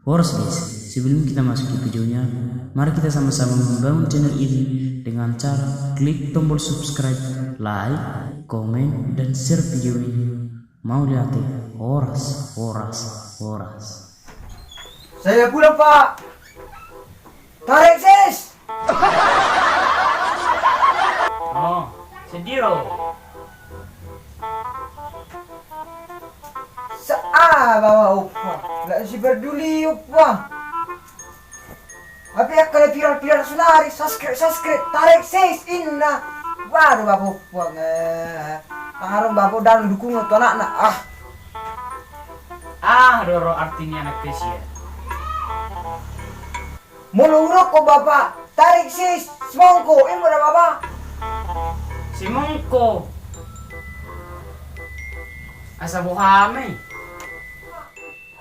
Horas guys, sebelum kita masuk ke videonya, mari kita sama-sama membangun channel ini dengan cara klik tombol subscribe, like, komen, dan share video ini. Mau lihat horas. Saya pulang, Pak. Tarik, sis. Oh, sediro. Bawa upah. Nggak si peduli upah. Tapi ya kalau viral sunari, subscribe, tarik, sis. Inna. Waduh, bapak upah. Harus bapak dan dukung untuk anak-anak. Doro artinya anak kecil. Muluruk kok bapak. Tarik, sis. Semongko. Ini udah bapak. Si Mongko. Asa buhame.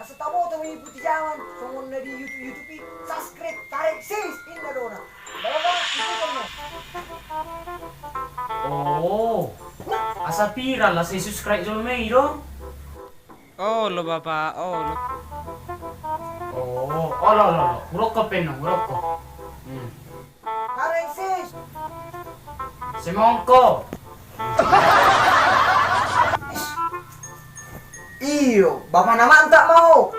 Asa tahu tuh mengikuti zaman. Someone di YouTube, subscribe, tarik, sis. Inna dona. Bapak, ikutan mo. Oh. Asa viral lah si subscribe dulu dong. Oh lo bapak, lo. Lo. Uroko peno. Tarik, sis. Si Mongko. Iyo, bapak nama tak mau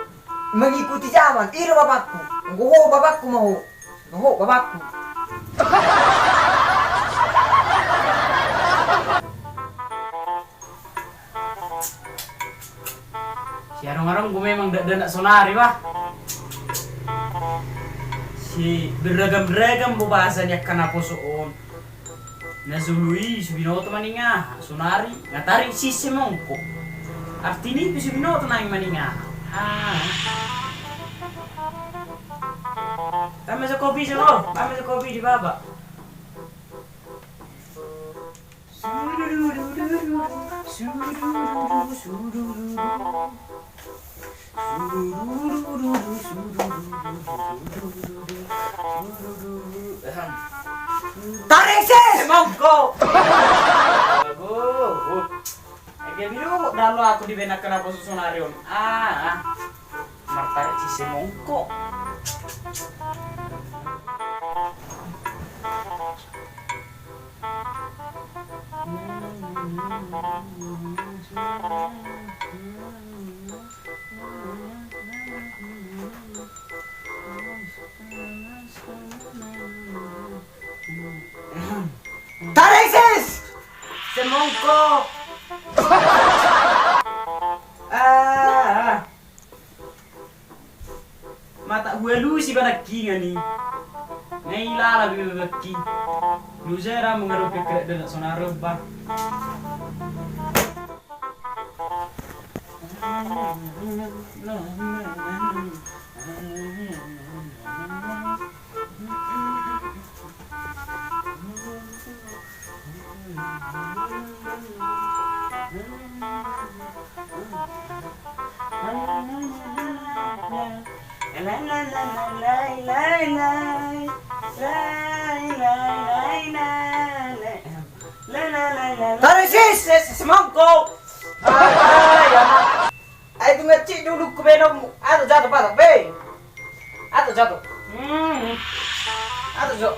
mengikuti zaman. Iyo bapakku. Ngoho bapakku mau. Ngoho bapakku. Si arang-arang gue memang tidak sonari bah. Si beragam bahasanya karena posoon. Nazului subinoto maninga sonari ngatari si Mongko. Artinya bisa subinoto nang maninga. Tama sa kopi di baba. Tarik, sis. Mongko. Agak biru dalo aku dibenakan apa susunarion. Martarik si Mongko. Tarik, sis. Si Mongko. Mata gue lu si badaki nih. Ngailala gue badaki. Lu zera mengaruh ke dan sonaro ba. Tarik, sis. Semangko. Ay tumaci dulu ke benom. Atau jatuh patok, be. Atau jatuh. Atau jatuh.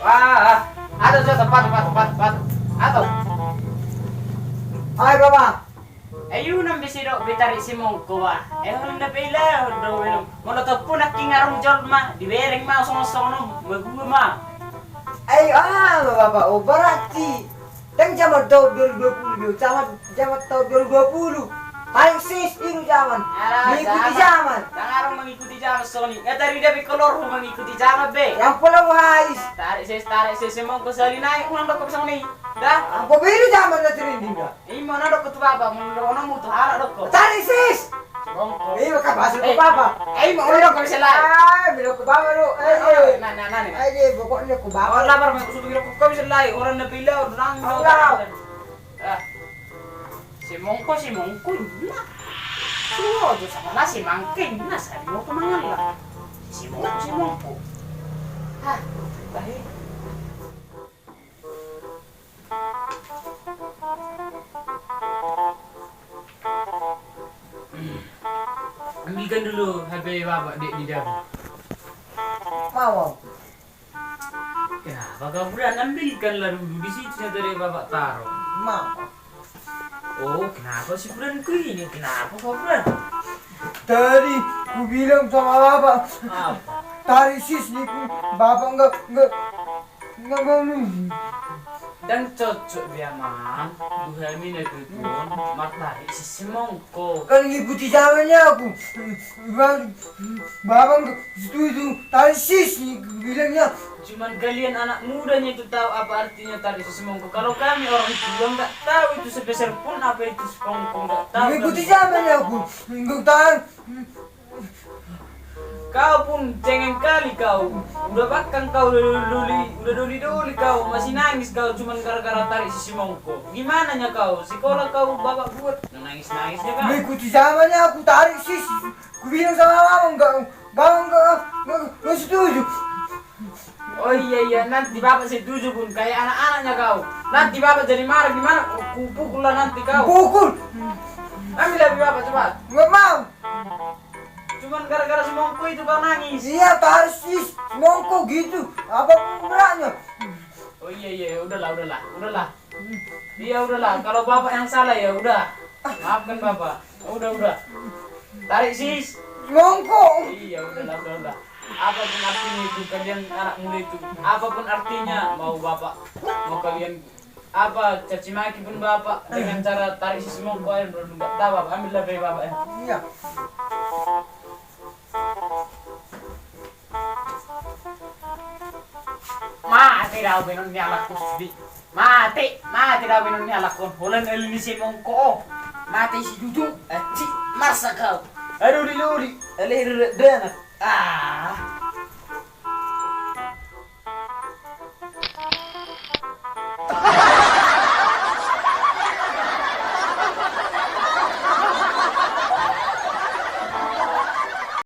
Atau jatuh patok. Atau. Ay bapak. Ayun ang bisido bitari si Mongko ba. Ang napila do belum. Mono to pun nakingarong jolma di bereng ma sono maguma. Ay bapak, oh berarti dan zaman tahun 2020, zaman tahun 2020. Tarik, sis, ini zaman. Mengikuti zaman. Tangarong mengikuti zaman Sony. Tadi dia bikolor mengikuti zaman be. Yang pulang wahais. Tarik sis si Mongko sali naik ulang dok Sony. Dah. Apa beda zaman na trending ka? Mana dok tu baba ono mo to hara dok. Tarik, sis. Mongko. Maka bahasa ko papa. Mau dok ko sila. Bilo ko baba lo. Nah. Ay, pokoknya ko baba. Orang lapar mau sudah ko bisa lai orang napila orang. Si Mongko na. Suo jo sama nasi mangking na sa mo to mangan lah. Si Mongko. Baik. Ambilkan dulu HP bapak di dapur. mau. Kenapa kau Fran? Ambilkanlah dulu di situ dari bapak taruh. Mau. Oh, kenapa si Fran ke ini? Kenapa kau Fran? Tadi ku bilang sama bapak, Apa? tarik sis nih, bapak nggak mau nih. Dan cocok dia man. Duhai mina pun matahari si semongko. Kan ngikuti zamannya aku. Bapak nggak setuju, tarik sis nih, ku bilangnya. Cuman kalian anak mudanya itu tahu apa artinya tari si semongko. Kalau kami orang tua nggak tahu itu sebesar pun apa itu semongko nggak tahu. Ngikuti zamannya aku, nggak tahu. Kau pun cengeng kali kau. Udah bakang kau udah doli kau masih nangis kau cuman gara-gara tarik si semongko. Gimana nya kau? Sekolah kau bapak buat nangis-nangisnya kau. Ngikuti zamannya aku tarik sis. Ku bilang sama bapak nggak setuju. Oh iya nanti bapak setuju pun kayak anak-anaknya kau. Nanti bapak jadi marah gimana? Ku pukul lah nanti kau. Pukul, Ambil lagi bapak cepat. nggak mau. Cuman gara-gara semongko itu kau nangis. Iya tarik sis, mongko gitu. Apa beratnya? Oh iya udahlah. Iya udahlah. Kalau bapak yang salah ya udah. Maafkan bapak. Udah. Tarik sis. Mongko. Iya udahlah. Apapun artinya itu kalian anak muda itu. Apapun artinya mau bapak mau kalian apa caci maki pun bapak dengan cara tarik si semongko yang belum nggak tahu bapak ambillah dari bapak ya. Iya. Mati daw benon ni alak ko di. Mati daw benon ni alak ko. Hulan elini si mongko. Mati si Dudung. Si masa kau. Aduh diluri. Alih dana.